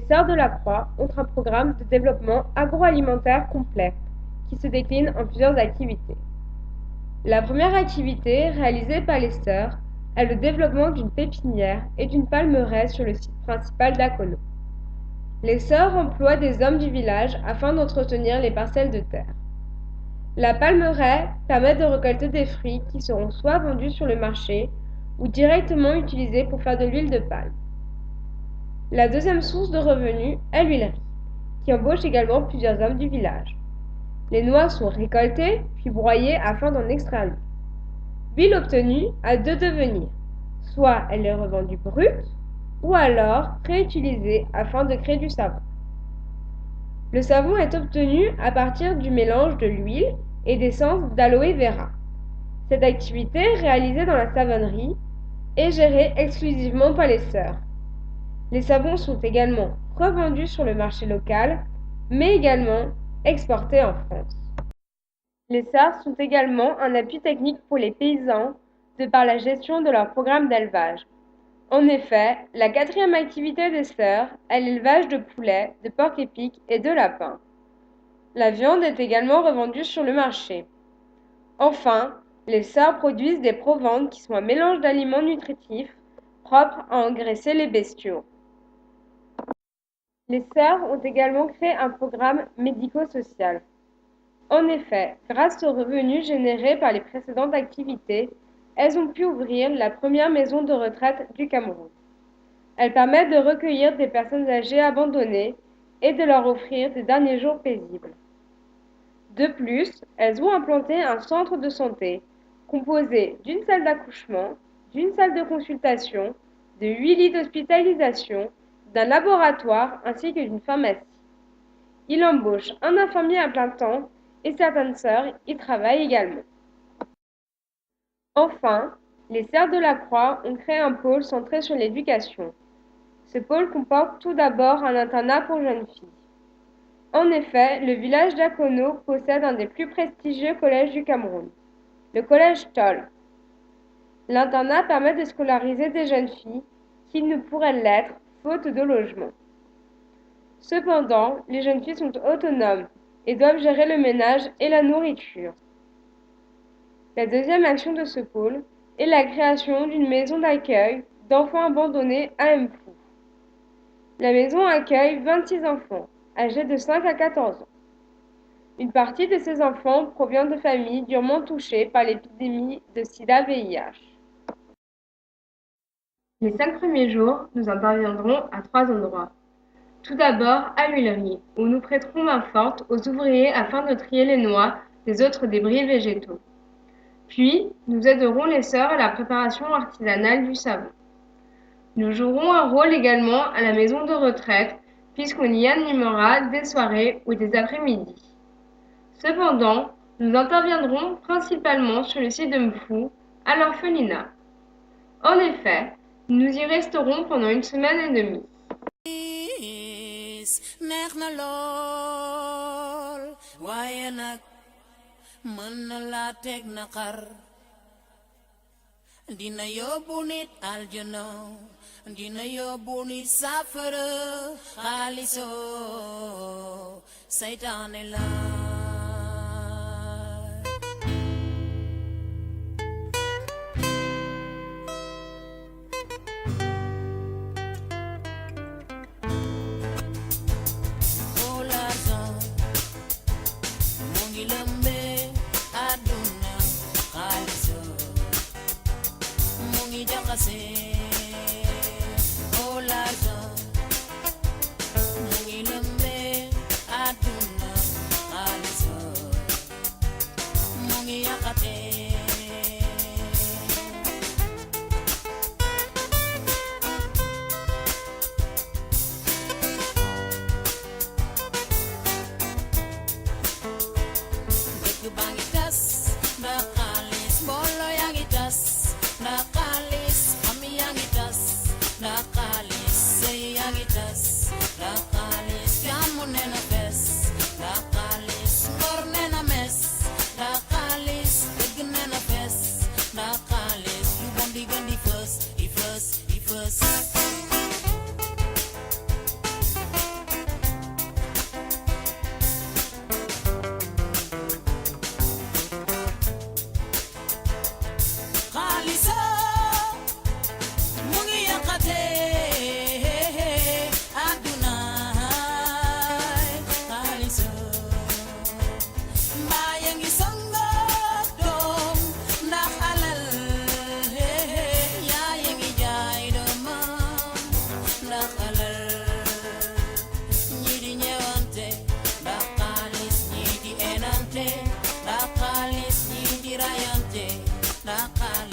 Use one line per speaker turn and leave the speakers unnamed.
Sœurs de la Croix ont un programme de développement agroalimentaire complet qui se décline en plusieurs activités. La première activité réalisée par les sœurs est le développement d'une pépinière et d'une palmeraie sur le site principal d'Akono. Les sœurs emploient des hommes du village afin d'entretenir les parcelles de terre. La palmeraie permet de récolter des fruits qui seront soit vendus sur le marché ou directement utilisés pour faire de l'huile de palme. La deuxième source de revenus est l'huilerie, qui embauche également plusieurs hommes du village. Les noix sont récoltées puis broyées afin d'en extraire l'huile. L'huile obtenue a deux devenirs, soit elle est revendue brute, ou alors réutilisée afin de créer du savon. Le savon est obtenu à partir du mélange de l'huile et d'essence d'aloe vera. Cette activité, réalisée dans la savonnerie, est gérée exclusivement par les sœurs. Les savons sont également revendus sur le marché local, mais également exportés en France. Les sœurs sont également un appui technique pour les paysans de par la gestion de leur programme d'élevage. En effet, la quatrième activité des sœurs est l'élevage de poulets, de porc-épic et de lapins. La viande est également revendue sur le marché. Enfin, les sœurs produisent des provantes qui sont un mélange d'aliments nutritifs propres à engraisser les bestiaux. Les sœurs ont également créé un programme médico-social. En effet, grâce aux revenus générés par les précédentes activités, elles ont pu ouvrir la première maison de retraite du Cameroun. Elle permet de recueillir des personnes âgées abandonnées et de leur offrir des derniers jours paisibles. De plus, elles ont implanté un centre de santé composé d'une salle d'accouchement, d'une salle de consultation, de 8 lits d'hospitalisation, d'un laboratoire ainsi que d'une pharmacie. Il embauche un infirmier à plein temps et certaines sœurs y travaillent également. Enfin, les Sœurs de la Croix ont créé un pôle centré sur l'éducation. Ce pôle comporte tout d'abord un internat pour jeunes filles. En effet, le village d'Akono possède un des plus prestigieux collèges du Cameroun, le collège Toll. L'internat permet de scolariser des jeunes filles qui ne pourraient l'être faute de logement. Cependant, les jeunes filles sont autonomes et doivent gérer le ménage et la nourriture. La deuxième action de ce pôle est la création d'une maison d'accueil d'enfants abandonnés à Mfou. La maison accueille 26 enfants, âgés de 5 à 14 ans. Une partie de ces enfants provient de familles durement touchées par l'épidémie de sida-VIH. Les 5 premiers jours, nous interviendrons à 3 endroits. Tout d'abord à l'huilerie, où nous prêterons main forte aux ouvriers afin de trier les noix des autres débris végétaux. Puis, nous aiderons les sœurs à la préparation artisanale du savon. Nous jouerons un rôle également à la maison de retraite, puisqu'on y animera des soirées ou des après-midi. Cependant, nous interviendrons principalement sur le site de Mfou, à l'orphelinat. En effet, nous y resterons pendant 1 semaine et demie.
neex na lool waaye nag mën na laa teg naqar dina yóbbu nit aljana dina yóbbu nit safara xaalisoo saytaane la oh l'argent mu ngi lëmbee àdduna xaalis mu ngi yàqate dëkk baa ngi tas ndax xaalis mbooloo yaa ngi tas ndax xaalis Nakalis, say yangitas, Nakalis, kamu nena bes, Nakalis, ngor nena mes, Nakalis, big nena bes, Nakalis, you want the gun the first. day.